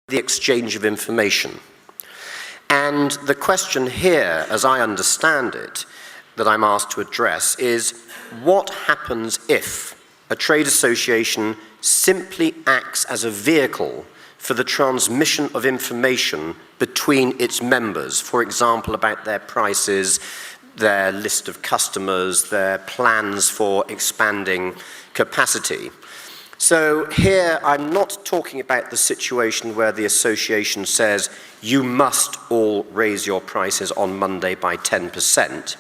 the exchange of information. And the question here, as I understand it, that I'm asked to address is, what happens if a trade association simply acts as a vehicle for the transmission of information between its members, for example, about their prices, their list of customers, their plans for expanding capacity? So here I'm not talking about the situation where the association says you must all raise your prices on Monday by 10%.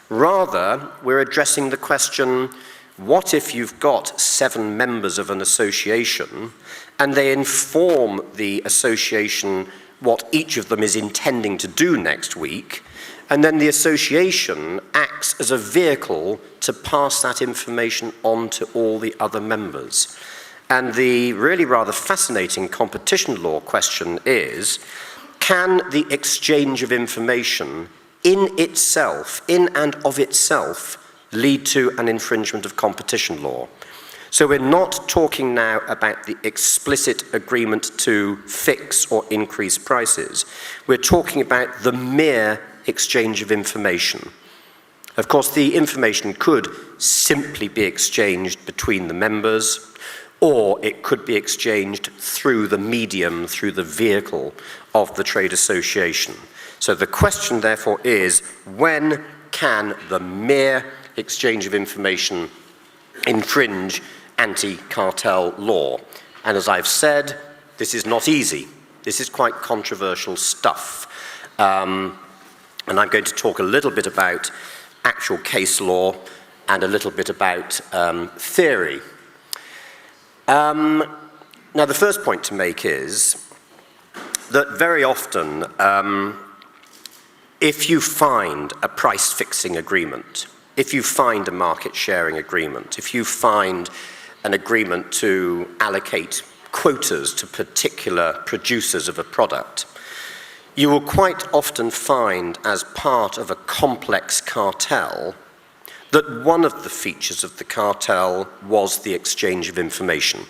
Rather, we're addressing the question, what if you've got 7 members of an association and they inform the association what each of them is intending to do next week, and then the association acts as a vehicle to pass that information on to all the other members. And the really rather fascinating competition law question is, can the exchange of information in itself, in and of itself, lead to an infringement of competition law? So we're not talking now about the explicit agreement to fix or increase prices. We're talking about the mere exchange of information. Of course, the information could simply be exchanged between the members, or it could be exchanged through the medium, through the vehicle of the trade association. So the question, therefore, is, when can the mere exchange of information infringe anti-cartel law? And as I've said, this is not easy. This is quite controversial stuff. And I'm going to talk a little bit about actual case law and a little bit about theory. Now, the first point to make is that very often, if you find a price-fixing agreement, if you find a market-sharing agreement, if you find an agreement to allocate quotas to particular producers of a product, you will quite often find, as part of a complex cartel, that one of the features of the cartel was the exchange of information.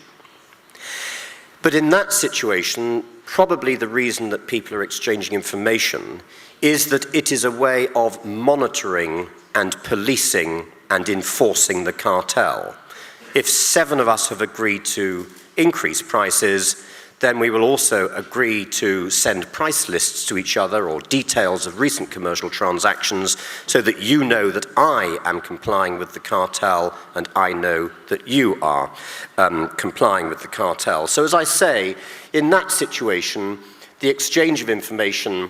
But in that situation, probably the reason that people are exchanging information is that it is a way of monitoring and policing and enforcing the cartel. If 7 of us have agreed to increase prices, then we will also agree to send price lists to each other or details of recent commercial transactions so that you know that I am complying with the cartel and I know that you are complying with the cartel. So as I say, in that situation, the exchange of information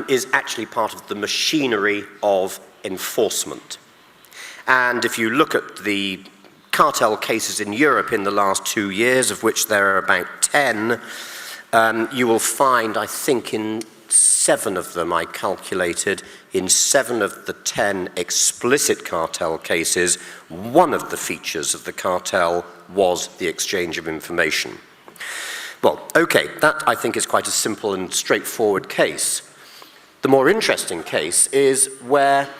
is actually part of the machinery of enforcement. And if you look at the cartel cases in Europe in the last 2 years, of which there are about 10, you will find, I think in 7 of them, I calculated, in 7 of the 10 explicit cartel cases, one of the features of the cartel was the exchange of information. Well, okay, that I think is quite a simple and straightforward case. The more interesting case is where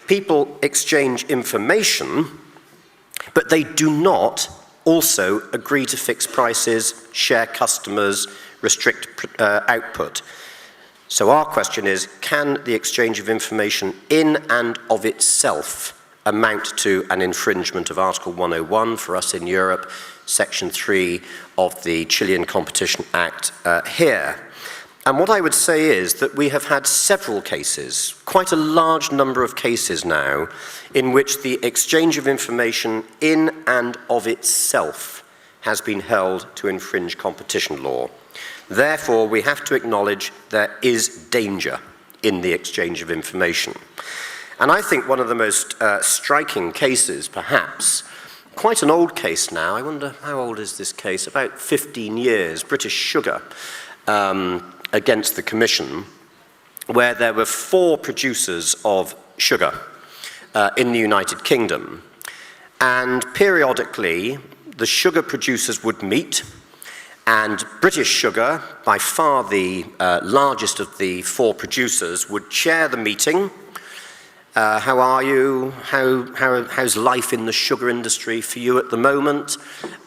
people exchange information, but they do not also agree to fix prices, share customers, restrict output. So our question is, can the exchange of information in and of itself amount to an infringement of Article 101 for us in Europe, Section 3 of the Chilean Competition Act here? And what I would say is that we have had several cases, quite a large number of cases now, in which the exchange of information in and of itself has been held to infringe competition law. Therefore, we have to acknowledge there is danger in the exchange of information. And I think one of the most striking cases, perhaps, quite an old case now, I wonder how old is this case, about 15 years, British Sugar, against the Commission, where there were 4 producers of sugar in the United Kingdom. And periodically, the sugar producers would meet, and British Sugar, by far the largest of the 4 producers, would chair the meeting, How are you? How's life in the sugar industry for you at the moment?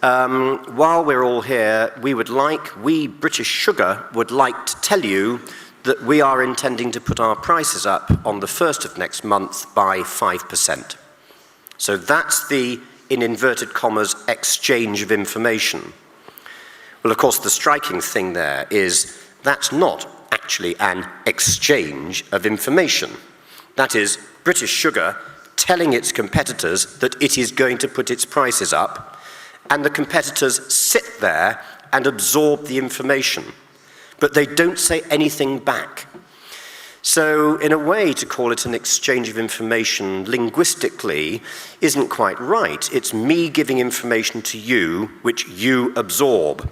While we're all here, we British Sugar would like to tell you that we are intending to put our prices up on the 1st of next month by 5%. So that's the, in inverted commas, exchange of information. Well, of course, the striking thing there is that's not actually an exchange of information. That is British Sugar telling its competitors that it is going to put its prices up, and the competitors sit there and absorb the information, but they don't say anything back. So in a way, to call it an exchange of information linguistically isn't quite right. It's me giving information to you, which you absorb.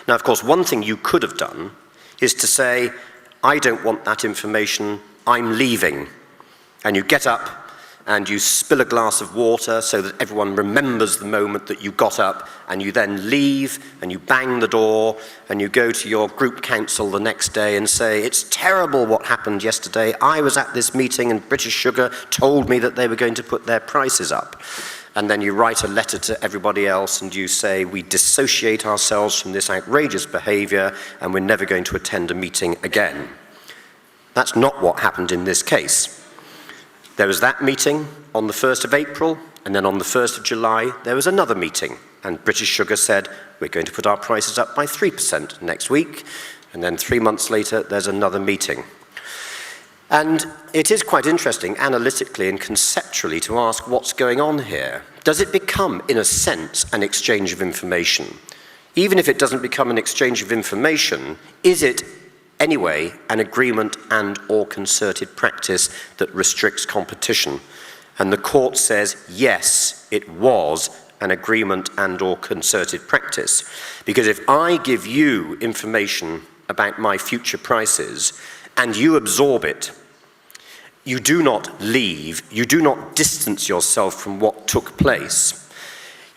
Now, of course, one thing you could have done is to say, I don't want that information, I'm leaving. And you get up and you spill a glass of water so that everyone remembers the moment that you got up, and you then leave and you bang the door and you go to your group council the next day and say, it's terrible what happened yesterday. I was at this meeting and British Sugar told me that they were going to put their prices up. And then you write a letter to everybody else and you say, we dissociate ourselves from this outrageous behaviour and we're never going to attend a meeting again. That's not what happened in this case. There was that meeting on the 1st of April, and then on the 1st of July, there was another meeting. And British Sugar said, we're going to put our prices up by 3% next week. And then 3 months later, there's another meeting. And it is quite interesting, analytically and conceptually, to ask what's going on here. Does it become, in a sense, an exchange of information? Even if it doesn't become an exchange of information, is it anyway an agreement and or concerted practice that restricts competition? And the court says, yes, it was an agreement and or concerted practice. Because if I give you information about my future prices and you absorb it, you do not leave, you do not distance yourself from what took place.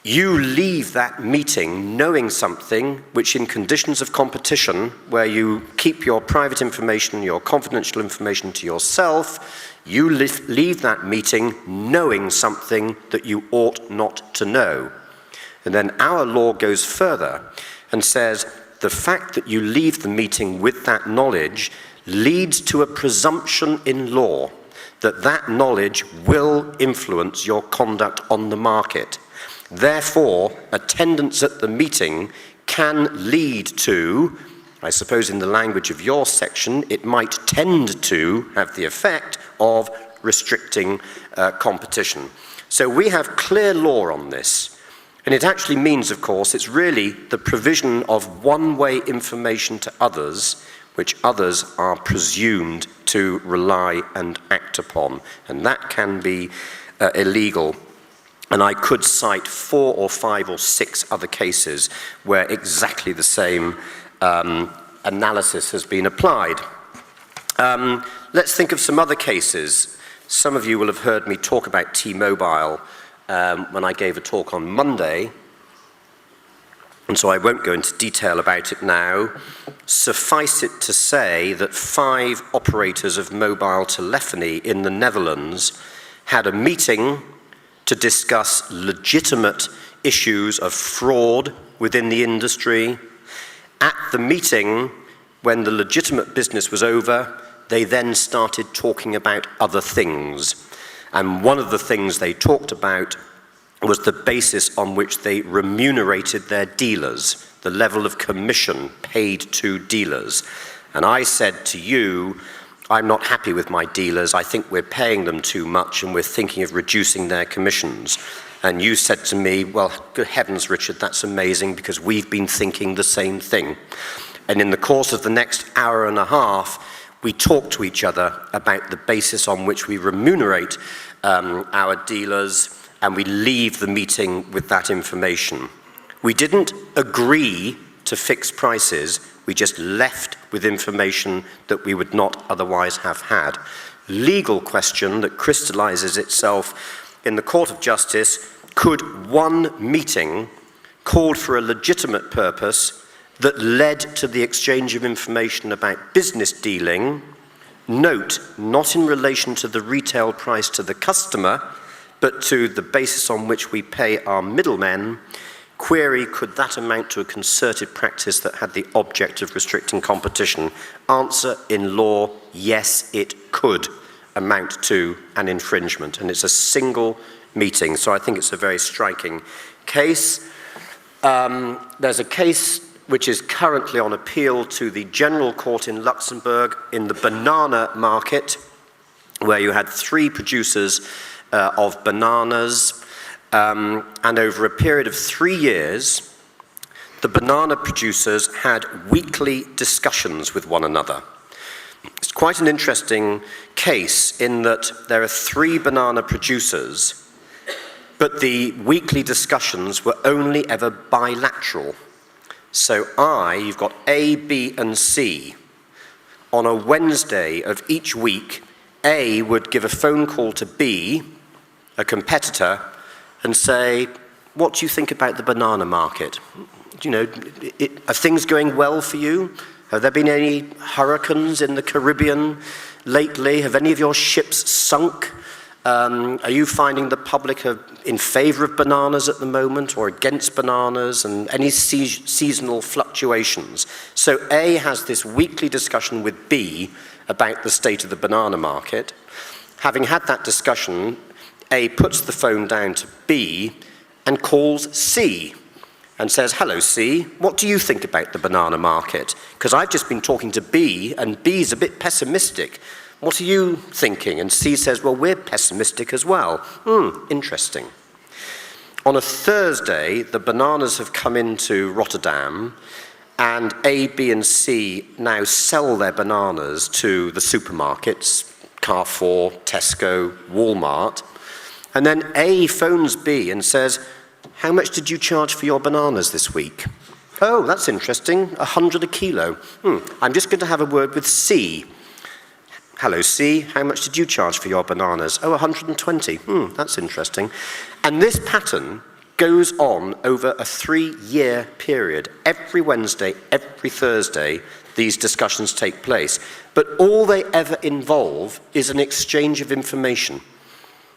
You leave that meeting knowing something which, in conditions of competition, where you keep your private information, your confidential information to yourself, you leave that meeting knowing something that you ought not to know. And then our law goes further and says the fact that you leave the meeting with that knowledge leads to a presumption in law that that knowledge will influence your conduct on the market. Therefore, attendance at the meeting can lead to, I suppose in the language of your section, it might tend to have the effect of restricting competition. So we have clear law on this. And it actually means, of course, it's really the provision of one-way information to others, which others are presumed to rely and act upon. And that can be illegal. And I could cite 4 or 5 or 6 other cases where exactly the same analysis has been applied. Let's think of some other cases. Some of you will have heard me talk about T-Mobile when I gave a talk on Monday, and so I won't go into detail about it now. Suffice it to say that 5 operators of mobile telephony in the Netherlands had a meeting to discuss legitimate issues of fraud within the industry. At the meeting, when the legitimate business was over, they then started talking about other things. And one of the things they talked about was the basis on which they remunerated their dealers, the level of commission paid to dealers. And I said to you, I'm not happy with my dealers. I think we're paying them too much and we're thinking of reducing their commissions. And you said to me, well, good heavens, Richard, that's amazing because we've been thinking the same thing. And in the course of the next hour and a half, we talked to each other about the basis on which we remunerate our dealers, and we leave the meeting with that information. We didn't agree to fix prices, we just left with information that we would not otherwise have had. Legal question that crystallizes itself in the Court of Justice: could one meeting called for a legitimate purpose that led to the exchange of information about business dealing Note, not in relation to the retail price to the customer, but to the basis on which we pay our middlemen. Query, could that amount to a concerted practice that had the object of restricting competition? Answer, in law, yes, it could amount to an infringement, and it's a single meeting, so I think it's a very striking case. There's a case which is currently on appeal to the General Court in Luxembourg in the banana market, where you had 3 producers of bananas, and over a period of 3 years, the banana producers had weekly discussions with one another. It's quite an interesting case in that there are 3 banana producers, but the weekly discussions were only ever bilateral. So you've got A, B, and C. On a Wednesday of each week, A would give a phone call to B, a competitor, and say, what do you think about the banana market? You know, are things going well for you? Have there been any hurricanes in the Caribbean lately? Have any of your ships sunk? Are you finding the public are in favor of bananas at the moment or against bananas, and any seasonal fluctuations? So A has this weekly discussion with B about the state of the banana market. Having had that discussion, A puts the phone down to B and calls C and says, hello C, what do you think about the banana market? Because I've just been talking to B and B's a bit pessimistic. What are you thinking? And C says, well, we're pessimistic as well. Interesting. On a Thursday, the bananas have come into Rotterdam, and A, B, and C now sell their bananas to the supermarkets, Carrefour, Tesco, Walmart. And then A phones B and says, how much did you charge for your bananas this week? Oh, that's interesting, 100 a kilo. I'm just going to have a word with C. Hello C, how much did you charge for your bananas? Oh, 120. That's interesting. And this pattern goes on over a 3-year period. Every Wednesday, every Thursday, these discussions take place. But all they ever involve is an exchange of information.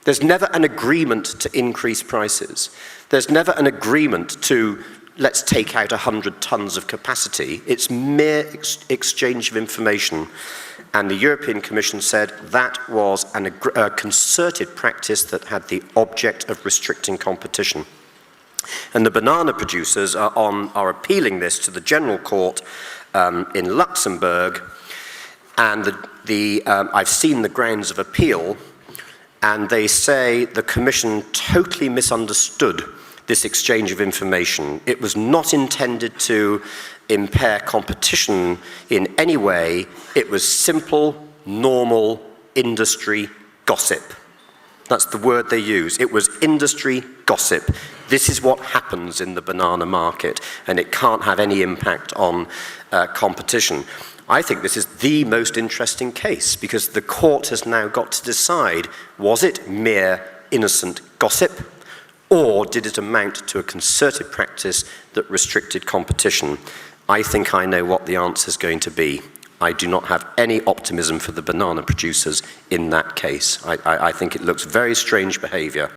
There's never an agreement to increase prices. There's never an agreement to, let's take out 100 tons of capacity. It's mere exchange of information. And the European Commission said that was a concerted practice that had the object of restricting competition. And the banana producers are appealing this to the General Court in Luxembourg. And I've seen the grounds of appeal, and they say the Commission totally misunderstood this exchange of information. It was not intended to impair competition in any way. It was simple, normal industry gossip. That's the word they use. It was industry gossip. This is what happens in the banana market, and it can't have any impact on competition. I think this is the most interesting case, because the court has now got to decide, was it mere innocent gossip, or did it amount to a concerted practice that restricted competition? I think I know what the answer is going to be. I do not have any optimism for the banana producers in that case. I think it looks very strange behaviour.